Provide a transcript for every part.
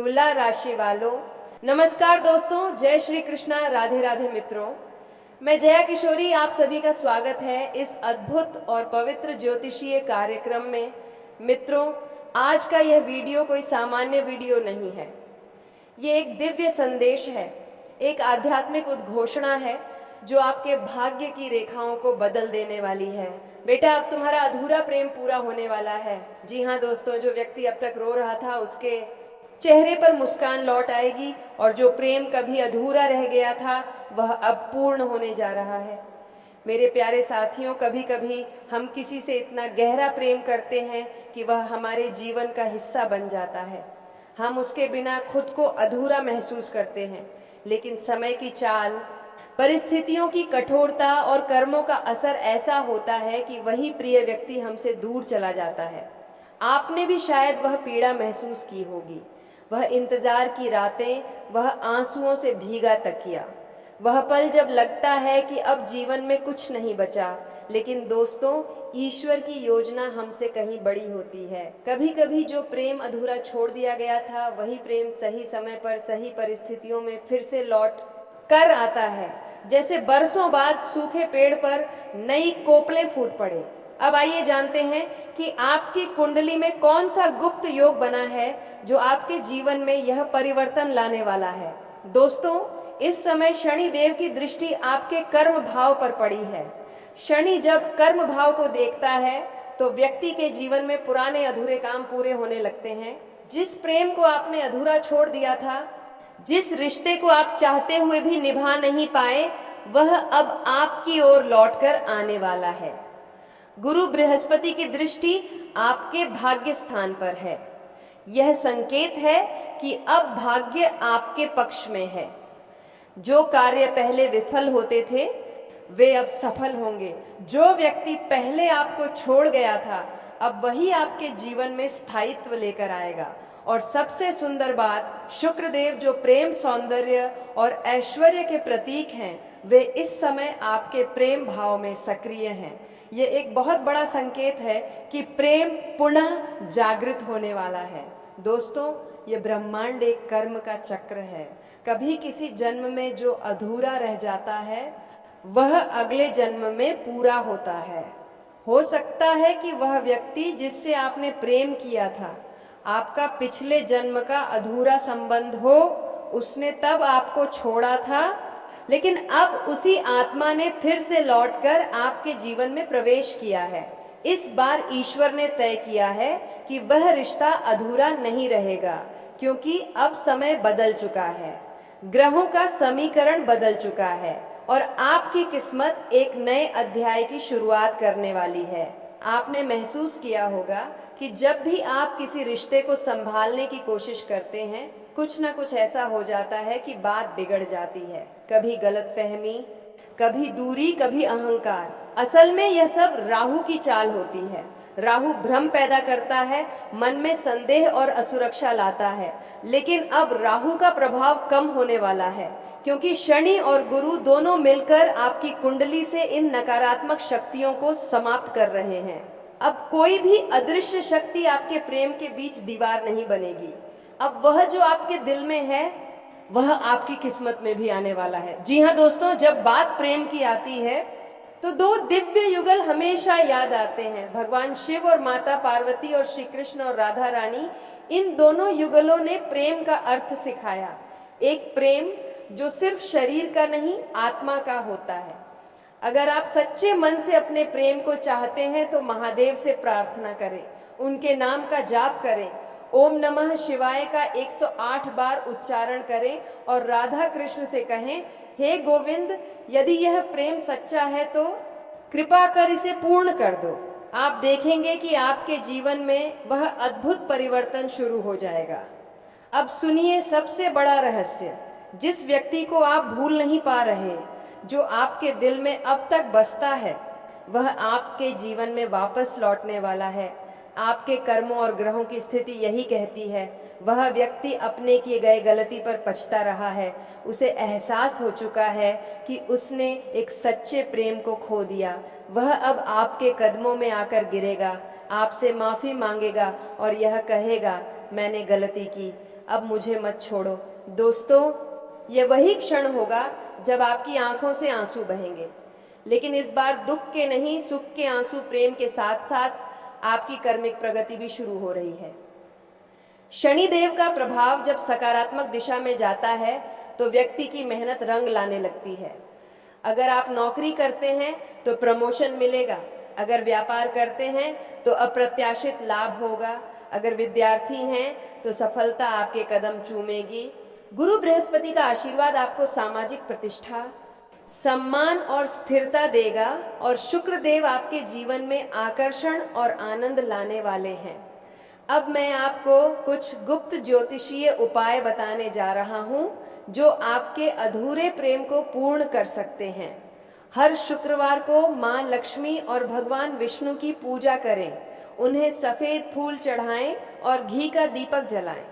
तुला राशि वालों, नमस्कार दोस्तों, जय श्री कृष्णा, राधे राधे मित्रों। मैं जया किशोरी, आप सभी का स्वागत है इस अद्भुत और पवित्र ज्योतिषीय कार्यक्रम में। मित्रों, आज का यह वीडियो कोई सामान्य वीडियो नहीं है। ये एक दिव्य संदेश है, एक आध्यात्मिक उद्घोषणा है जो आपके भाग्य की रेखाओं को बदल देने वाली है। बेटा, अब तुम्हारा अधूरा प्रेम पूरा होने वाला है। जी हाँ दोस्तों, जो व्यक्ति अब तक रो रहा था उसके चेहरे पर मुस्कान लौट आएगी और जो प्रेम कभी अधूरा रह गया था वह अब पूर्ण होने जा रहा है। मेरे प्यारे साथियों, कभी कभी हम किसी से इतना गहरा प्रेम करते हैं कि वह हमारे जीवन का हिस्सा बन जाता है। हम उसके बिना खुद को अधूरा महसूस करते हैं, लेकिन समय की चाल, परिस्थितियों की कठोरता और कर्मों का असर ऐसा होता है कि वही प्रिय व्यक्ति हमसे दूर चला जाता है। आपने भी शायद वह पीड़ा महसूस की होगी, वह इंतजार की रातें, वह आंसुओं से भीगा तकिया, वह पल जब लगता है कि अब जीवन में कुछ नहीं बचा। लेकिन दोस्तों, ईश्वर की योजना हमसे कहीं बड़ी होती है। कभी कभी जो प्रेम अधूरा छोड़ दिया गया था, वही प्रेम सही समय पर सही परिस्थितियों में फिर से लौट कर आता है, जैसे बरसों बाद सूखे पेड़ पर नई कोपलें फूट पड़े। अब आइए जानते हैं कि आपकी कुंडली में कौन सा गुप्त योग बना है जो आपके जीवन में यह परिवर्तन लाने वाला है। दोस्तों, इस समय शनि देव की दृष्टि आपके कर्म भाव पर पड़ी है। शनि जब कर्म भाव को देखता है तो व्यक्ति के जीवन में पुराने अधूरे काम पूरे होने लगते हैं। जिस प्रेम को आपने अधूरा छोड़ दिया था, जिस रिश्ते को आप चाहते हुए भी निभा नहीं पाए, वह अब आपकी ओर लौटकर आने वाला है। गुरु बृहस्पति की दृष्टि आपके भाग्य स्थान पर है। यह संकेत है कि अब भाग्य आपके पक्ष में है। जो कार्य पहले विफल होते थे वे अब सफल होंगे। जो व्यक्ति पहले आपको छोड़ गया था, अब वही आपके जीवन में स्थायित्व लेकर आएगा। और सबसे सुंदर बात, शुक्रदेव जो प्रेम, सौंदर्य और ऐश्वर्य के प्रतीक हैं, वे इस समय आपके प्रेम भाव में सक्रिय हैं। ये एक बहुत बड़ा संकेत है कि प्रेम पुनः जागृत होने वाला है। दोस्तों, ये ब्रह्मांड एक कर्म का चक्र है। कभी किसी जन्म में जो अधूरा रह जाता है वह अगले जन्म में पूरा होता है। हो सकता है कि वह व्यक्ति जिससे आपने प्रेम किया था, आपका पिछले जन्म का अधूरा संबंध हो, उसने तब आपको छोड़ा था, लेकिन अब उसी आत्मा ने फिर से लौटकर आपके जीवन में प्रवेश किया है। इस बार ईश्वर ने तय किया है कि वह रिश्ता अधूरा नहीं रहेगा, क्योंकि अब समय बदल चुका है, ग्रहों का समीकरण बदल चुका है और आपकी किस्मत एक नए अध्याय की शुरुआत करने वाली है। आपने महसूस किया होगा कि जब भी आप किसी रिश्ते को संभालने की कोशिश करते हैं, कुछ ना कुछ ऐसा हो जाता है कि बात बिगड़ जाती है। कभी गलतफहमी, कभी दूरी, कभी अहंकार। असल में यह सब राहु की चाल होती है। राहु भ्रम पैदा करता है, मन में संदेह और असुरक्षा लाता है। लेकिन अब राहु का प्रभाव कम होने वाला है, क्योंकि शनि और गुरु दोनों मिलकर आपकी कुंडली से इन नकारात्मक शक्तियों को समाप्त कर रहे हैं। अब कोई भी अदृश्य शक्ति आपके प्रेम के बीच दीवार नहीं बनेगी। अब वह जो आपके दिल में है वह आपकी किस्मत में भी आने वाला है। जी हाँ दोस्तों, जब बात प्रेम की आती है तो दो दिव्य युगल हमेशा याद आते हैं। भगवान शिव और माता पार्वती और श्री कृष्ण और राधा रानी, इन दोनों युगलों ने प्रेम का अर्थ सिखाया। एक प्रेम जो सिर्फ शरीर का नहीं, आत्मा का होता है। अगर आप सच्चे मन से अपने प्रेम को चाहते हैं तो महादेव से प्रार्थना करें, उनके नाम का जाप करें, ओम नमः शिवाय का 108 बार उच्चारण करें और राधा कृष्ण से कहें, हे गोविंद, यदि यह प्रेम सच्चा है तो कृपा कर इसे पूर्ण कर दो। आप देखेंगे कि आपके जीवन में वह अद्भुत परिवर्तन शुरू हो जाएगा। अब सुनिए सबसे बड़ा रहस्य। जिस व्यक्ति को आप भूल नहीं पा रहे, जो आपके दिल में अब तक बसता है, वह आपके जीवन में वापस लौटने वाला है। आपके कर्मों और ग्रहों की स्थिति यही कहती है। वह व्यक्ति अपने किए गए गलती पर पछता रहा है। उसे एहसास हो चुका है कि उसने एक सच्चे प्रेम को खो दिया। वह अब आपके कदमों में आकर गिरेगा, आपसे माफ़ी मांगेगा और यह कहेगा, मैंने गलती की, अब मुझे मत छोड़ो। दोस्तों, ये वही क्षण होगा जब आपकी आंखों से आंसू बहेंगे, लेकिन इस बार दुख के नहीं, सुख के आंसू प्रेम के साथ साथ आपकी कर्मिक प्रगति भी शुरू हो रही है। शनिदेव का प्रभाव जब सकारात्मक दिशा में जाता है तो व्यक्ति की मेहनत रंग लाने लगती है। अगर आप नौकरी करते हैं तो प्रमोशन मिलेगा, अगर व्यापार करते हैं तो अप्रत्याशित लाभ होगा, अगर विद्यार्थी हैं तो सफलता आपके कदम चूमेगी। गुरु बृहस्पति का आशीर्वाद आपको सामाजिक प्रतिष्ठा, सम्मान और स्थिरता देगा और शुक्र देव आपके जीवन में आकर्षण और आनंद लाने वाले हैं। अब मैं आपको कुछ गुप्त ज्योतिषीय उपाय बताने जा रहा हूं जो आपके अधूरे प्रेम को पूर्ण कर सकते हैं। हर शुक्रवार को मां लक्ष्मी और भगवान विष्णु की पूजा करें, उन्हें सफेद फूल चढ़ाएं और घी का दीपक जलाएं।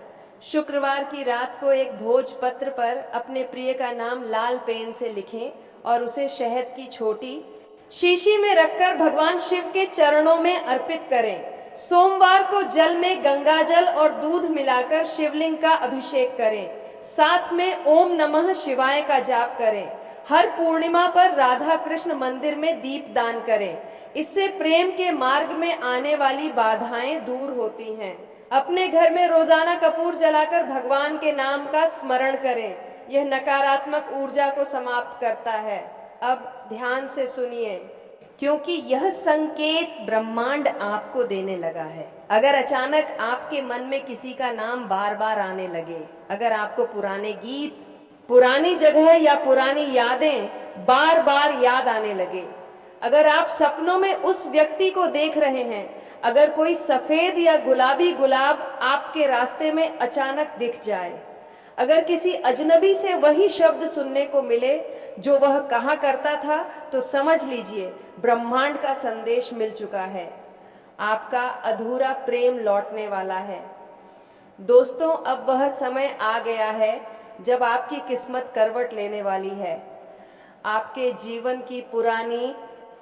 शुक्रवार की रात को एक भोजपत्र पर अपने प्रिय का नाम लाल पेन से लिखें और उसे शहद की छोटी शीशी में रखकर भगवान शिव के चरणों में अर्पित करें। सोमवार को जल में गंगा जल और दूध मिलाकर शिवलिंग का अभिषेक करें, साथ में ओम नमः शिवाय का जाप करें। हर पूर्णिमा पर राधा कृष्ण मंदिर में दीप दान करें, इससे प्रेम के मार्ग में आने वाली बाधाएं दूर होती हैं। अपने घर में रोजाना कपूर जलाकर भगवान के नाम का स्मरण करें, यह नकारात्मक ऊर्जा को समाप्त करता है। अब ध्यान से सुनिए, क्योंकि यह संकेत ब्रह्मांड आपको देने लगा है। अगर अचानक आपके मन में किसी का नाम बार बार आने लगे, अगर आपको पुराने गीत, पुरानी जगह या पुरानी यादें बार बार याद आने लगे, अगर आप सपनों में उस व्यक्ति को देख रहे हैं, अगर कोई सफेद या गुलाबी गुलाब आपके रास्ते में अचानक दिख जाए, अगर किसी अजनबी से वही शब्द सुनने को मिले जो वह कहा करता था, तो समझ लीजिए ब्रह्मांड का संदेश मिल चुका है। आपका अधूरा प्रेम लौटने वाला है। दोस्तों, अब वह समय आ गया है जब आपकी किस्मत करवट लेने वाली है। आपके जीवन की पुरानी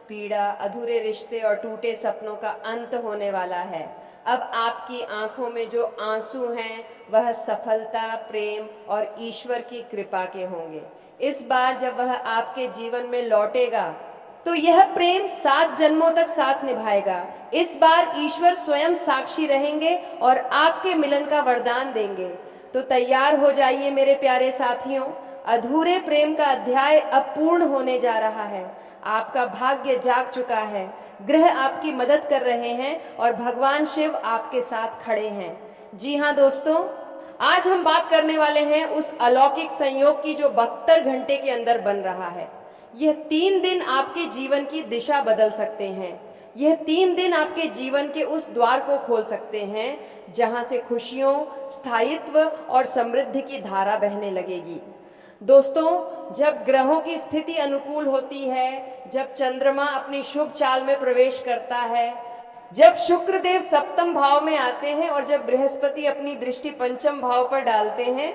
पीड़ा, अधूरे रिश्ते और टूटे सपनों का अंत होने वाला है। अब आपकी आंखों में जो आंसू हैं वह सफलता, प्रेम और ईश्वर की कृपा के होंगे। इस बार जब वह आपके जीवन में लौटेगा तो यह प्रेम 7 जन्मों तक साथ निभाएगा। इस बार ईश्वर स्वयं साक्षी रहेंगे और आपके मिलन का वरदान देंगे। तो तैयार हो जाइए मेरे प्यारे साथियों, अधूरे प्रेम का अध्याय अब पूर्ण होने जा रहा है। आपका भाग्य जाग चुका है, ग्रह आपकी मदद कर रहे हैं और भगवान शिव आपके साथ खड़े हैं। जी हाँ दोस्तों, आज हम बात करने वाले हैं उस अलौकिक संयोग की जो 72 घंटे के अंदर बन रहा है। यह 3 दिन आपके जीवन की दिशा बदल सकते हैं। यह 3 दिन आपके जीवन के उस द्वार को खोल सकते हैं जहां से खुशियों, स्थायित्व और समृद्धि की धारा बहने लगेगी। दोस्तों, जब ग्रहों की स्थिति अनुकूल होती है, जब चंद्रमा अपनी शुभ चाल में प्रवेश करता है, जब शुक्र देव सप्तम भाव में आते हैं और जब बृहस्पति अपनी दृष्टि पंचम भाव पर डालते हैं,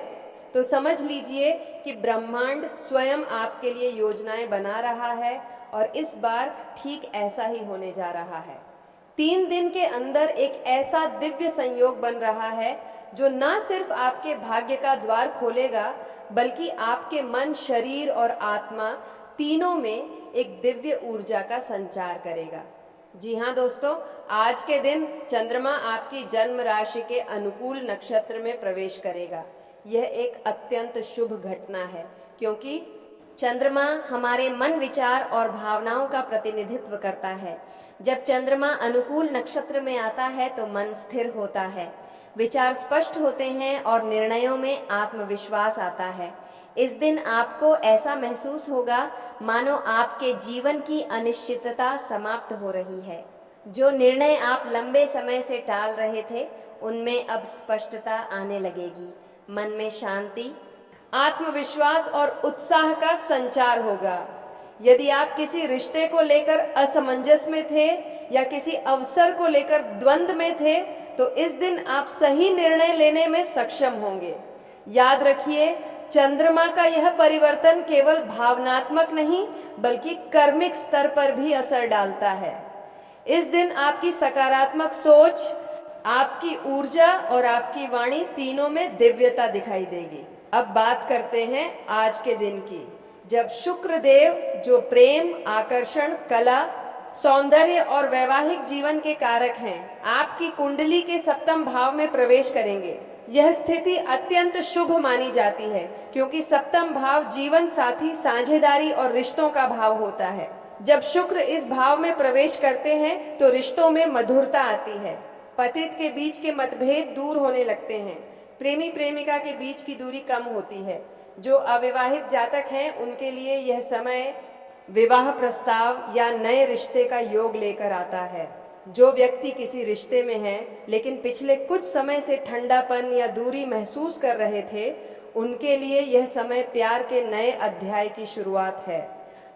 तो समझ लीजिए कि ब्रह्मांड स्वयं आपके लिए योजनाएं बना रहा है और इस बार ठीक ऐसा ही होने जा रहा है। 3 दिन के अंदर एक ऐसा दिव्य संयोग बन रहा है जो न सिर्फ आपके भाग्य का द्वार खोलेगा, बल्कि आपके मन, शरीर और आत्मा तीनों में एक दिव्य ऊर्जा का संचार करेगा। जी हाँ दोस्तों, आज के दिन चंद्रमा आपकी जन्म राशि के अनुकूल नक्षत्र में प्रवेश करेगा। यह एक अत्यंत शुभ घटना है, क्योंकि चंद्रमा हमारे मन, विचार और भावनाओं का प्रतिनिधित्व करता है। जब चंद्रमा अनुकूल नक्षत्र में आता है तो मन स्थिर होता है, विचार स्पष्ट होते हैं और निर्णयों में आत्मविश्वास आता है। इस दिन आपको ऐसा महसूस होगा मानो आपके जीवन की अनिश्चितता समाप्त हो रही है। जो निर्णय आप लंबे समय से टाल रहे थे, उनमें अब स्पष्टता आने लगेगी। मन में शांति, आत्मविश्वास और उत्साह का संचार होगा। यदि आप किसी रिश्ते को लेकर असमंजस में थे या किसी अवसर को लेकर द्वंद्व में थे, तो इस दिन आप सही निर्णय लेने में सक्षम होंगे। याद रखिए, चंद्रमा का यह परिवर्तन केवल भावनात्मक नहीं बल्कि कर्मिक स्तर पर भी असर डालता है। इस दिन आपकी सकारात्मक सोच, आपकी ऊर्जा और आपकी वाणी तीनों में दिव्यता दिखाई देगी। अब बात करते हैं आज के दिन की, जब शुक्र देव, जो प्रेम, आकर्षण, कला, सौंदर्य और वैवाहिक जीवन के कारक हैं, आपकी कुंडली के सप्तम भाव में प्रवेश करेंगे। यह स्थिति अत्यंत शुभ मानी जाती है, क्योंकि सप्तम भाव जीवन साथी, साझेदारी और रिश्तों का भाव होता है। जब शुक्र इस भाव में प्रवेश करते हैं तो रिश्तों में मधुरता आती है, पतित के बीच के मतभेद दूर होने लगते हैं, प्रेमी प्रेमिका के बीच की दूरी कम होती है। जो अविवाहित जातक हैं उनके लिए यह समय विवाह प्रस्ताव या नए रिश्ते का योग लेकर आता है। जो व्यक्ति किसी रिश्ते में है लेकिन पिछले कुछ समय से ठंडापन या दूरी महसूस कर रहे थे, उनके लिए यह समय प्यार के नए अध्याय की शुरुआत है।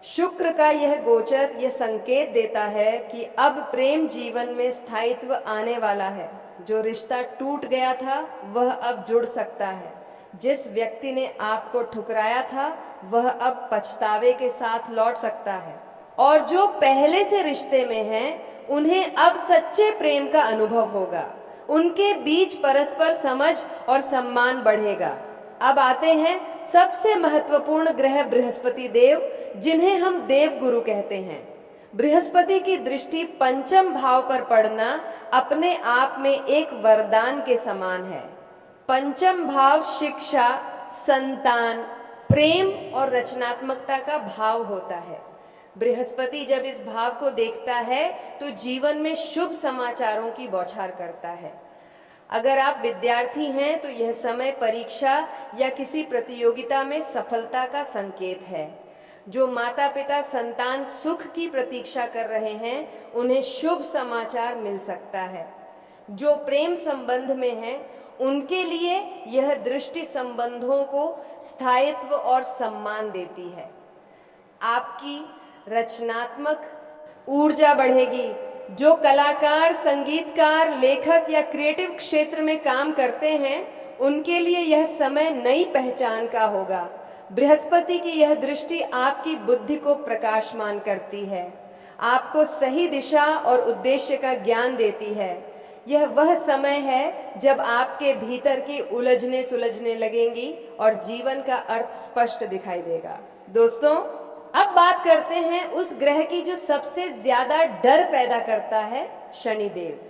शुक्र का यह गोचर यह संकेत देता है कि अब प्रेम जीवन में स्थायित्व आने वाला है। जो रिश्ता टूट गया था वह अब जुड़ सकता है। जिस व्यक्ति ने आपको ठुकराया था वह अब पछतावे के साथ लौट सकता है, और जो पहले से रिश्ते में हैं उन्हें अब सच्चे प्रेम का अनुभव होगा। उनके बीच परस्पर समझ और सम्मान बढ़ेगा। अब आते हैं सबसे महत्वपूर्ण ग्रह बृहस्पति देव, जिन्हें हम देव गुरु कहते हैं। बृहस्पति की दृष्टि पंचम भाव पर पड़ना अपने आप में एक वरदान के समान है। पंचम भाव शिक्षा, संतान, प्रेम और रचनात्मकता का भाव होता है। बृहस्पति जब इस भाव को देखता है तो जीवन में शुभ समाचारों की बौछार करता है। अगर आप विद्यार्थी हैं तो यह समय परीक्षा या किसी प्रतियोगिता में सफलता का संकेत है। जो माता पिता संतान सुख की प्रतीक्षा कर रहे हैं उन्हें शुभ समाचार मिल सकता है। जो प्रेम संबंध में हैं उनके लिए यह दृष्टि संबंधों को स्थायित्व और सम्मान देती है। आपकी रचनात्मक ऊर्जा बढ़ेगी। जो कलाकार, संगीतकार, लेखक या क्रिएटिव क्षेत्र में काम करते हैं उनके लिए यह समय नई पहचान का होगा। बृहस्पति की यह दृष्टि आपकी बुद्धि को प्रकाशमान करती है, आपको सही दिशा और उद्देश्य का ज्ञान देती है। यह वह समय है जब आपके भीतर की उलझने सुलझने लगेंगी और जीवन का अर्थ स्पष्ट दिखाई देगा। दोस्तों, अब बात करते हैं उस ग्रह की जो सबसे ज्यादा डर पैदा करता है, शनिदेव।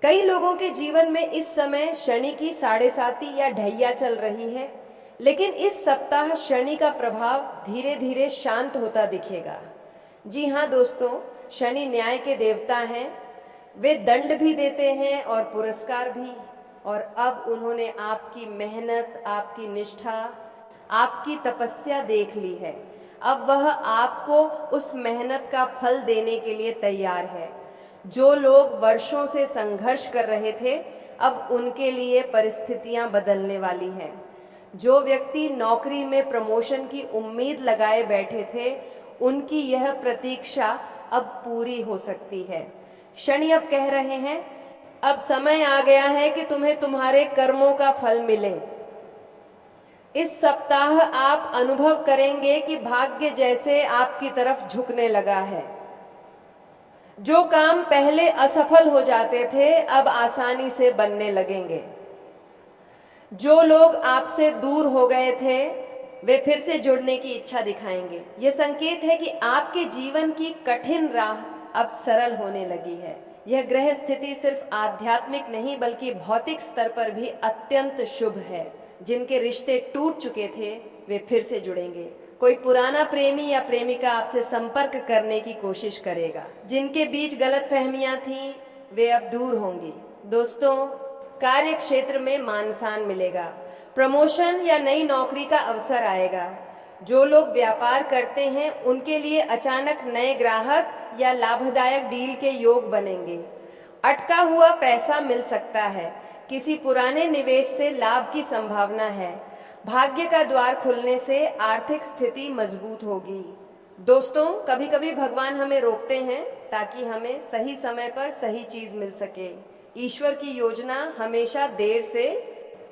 कई लोगों के जीवन में इस समय शनि की 7.5 या ढैया चल रही है, लेकिन इस सप्ताह शनि का प्रभाव धीरे धीरे शांत होता दिखेगा। जी हाँ दोस्तों, शनि न्याय के देवता हैं। वे दंड भी देते हैं और पुरस्कार भी। और अब उन्होंने आपकी मेहनत, आपकी निष्ठा, आपकी तपस्या देख ली है। अब वह आपको उस मेहनत का फल देने के लिए तैयार है। जो लोग वर्षों से संघर्ष कर रहे थे, अब उनके लिए परिस्थितियां बदलने वाली हैं। जो व्यक्ति नौकरी में प्रमोशन की उम्मीद लगाए बैठे थे, उनकी यह प्रतीक्षा अब पूरी हो सकती है। शनि अब कह रहे हैं, अब समय आ गया है कि तुम्हें तुम्हारे कर्मों का फल मिले। इस सप्ताह आप अनुभव करेंगे कि भाग्य जैसे आपकी तरफ झुकने लगा है। जो काम पहले असफल हो जाते थे, अब आसानी से बनने लगेंगे। जो लोग आपसे दूर हो गए थे, वे फिर से जुड़ने की इच्छा दिखाएंगे। यह संकेत है कि आपके जीवन की कठिन राह अब सरल होने लगी है। यह ग्रह स्थिति सिर्फ आध्यात्मिक नहीं बल्कि भौतिक स्तर पर भी अत्यंत शुभ है। जिनके रिश्ते टूट चुके थे वे फिर से जुड़ेंगे। कोई पुराना प्रेमी या प्रेमिका आपसे संपर्क करने की कोशिश करेगा। जिनके बीच गलतफहमियां थीं वे अब दूर होंगी। दोस्तों, कार्य क्षेत्र में मान सम्मान मिलेगा। प्रमोशन या नई नौकरी का अवसर आएगा। जो लोग व्यापार करते हैं उनके लिए अचानक नए ग्राहक या लाभदायक डील के योग बनेंगे। अटका हुआ पैसा मिल सकता है। किसी पुराने निवेश से लाभ की संभावना है। भाग्य का द्वार खुलने से आर्थिक स्थिति मजबूत होगी। दोस्तों, कभी कभी भगवान हमें रोकते हैं ताकि हमें सही समय पर सही चीज मिल सके। ईश्वर की योजना हमेशा देर से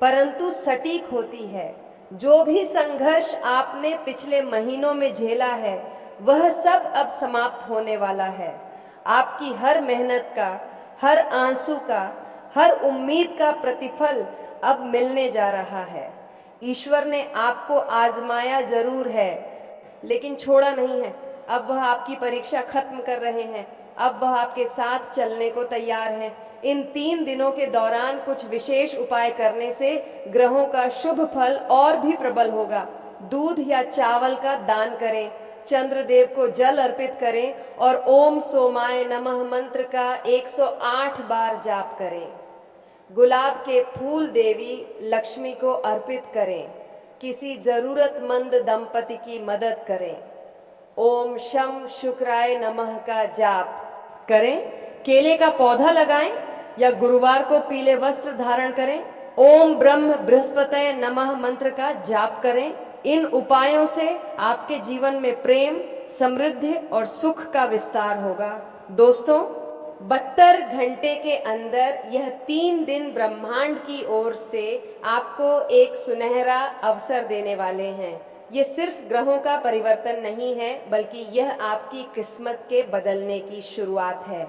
परंतु सटीक होती है। जो भी संघर्ष आपने पिछले महीनों में झेला है वह सब अब समाप्त होने वाला है। आपकी हर मेहनत का, हर आंसू का, हर उम्मीद का प्रतिफल अब मिलने जा रहा है। ईश्वर ने आपको आजमाया जरूर है, लेकिन छोड़ा नहीं है। अब वह आपकी परीक्षा खत्म कर रहे हैं। अब वह आपके साथ चलने को तैयार हैं। इन 3 दिनों के दौरान कुछ विशेष उपाय करने से ग्रहों का शुभ फल और भी प्रबल होगा। दूध या चावल का दान करें, चंद्रदेव को जल अर्पित करें और ओम सोमाय नमः मंत्र का 108 बार जाप करें। गुलाब के फूल देवी लक्ष्मी को अर्पित करें। किसी जरूरतमंद दंपति की मदद करें। ओम शम शुक्राय नमः का जाप करें। केले का पौधा लगाएं या गुरुवार को पीले वस्त्र धारण करें। ओम ब्रह्म बृहस्पतये नमः मंत्र का जाप करें। इन उपायों से आपके जीवन में प्रेम, समृद्धि और सुख का विस्तार होगा। दोस्तों, 72 घंटे के अंदर यह 3 दिन ब्रह्मांड की ओर से आपको एक सुनहरा अवसर देने वाले हैं। ये सिर्फ ग्रहों का परिवर्तन नहीं है, बल्कि यह आपकी किस्मत के बदलने की शुरुआत है।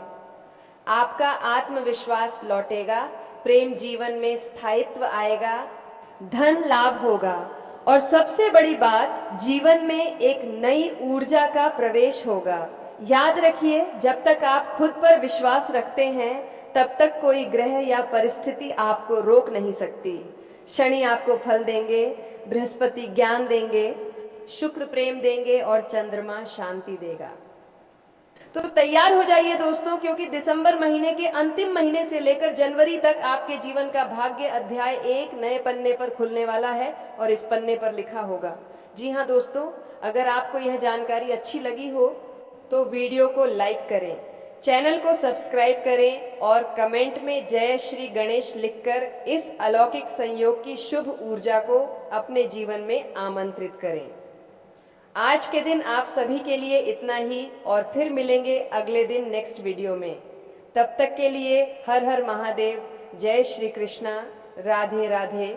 आपका आत्मविश्वास लौटेगा, प्रेम जीवन में स्थायित्व आएगा, धन लाभ होगा और सबसे बड़ी बात, जीवन में एक नई ऊर्जा का प्रवेश होगा। याद रखिए, जब तक आप खुद पर विश्वास रखते हैं, तब तक कोई ग्रह या परिस्थिति आपको रोक नहीं सकती। शनि आपको फल देंगे, बृहस्पति ज्ञान देंगे, शुक्र प्रेम देंगे और चंद्रमा शांति देगा। तो तैयार हो जाइए दोस्तों, क्योंकि दिसंबर महीने के अंतिम महीने से लेकर जनवरी तक आपके जीवन का भाग्य अध्याय एक नए पन्ने पर खुलने वाला है और इस पन्ने पर लिखा होगा। जी हाँ दोस्तों, अगर आपको यह जानकारी अच्छी लगी हो तो वीडियो को लाइक करें, चैनल को सब्सक्राइब करें और कमेंट में जय श्री गणेश लिखकर इस अलौकिक संयोग की शुभ ऊर्जा को अपने जीवन में आमंत्रित करें। आज के दिन आप सभी के लिए इतना ही और फिर मिलेंगे अगले दिन नेक्स्ट वीडियो में। तब तक के लिए हर हर महादेव, जय श्री कृष्णा, राधे राधे।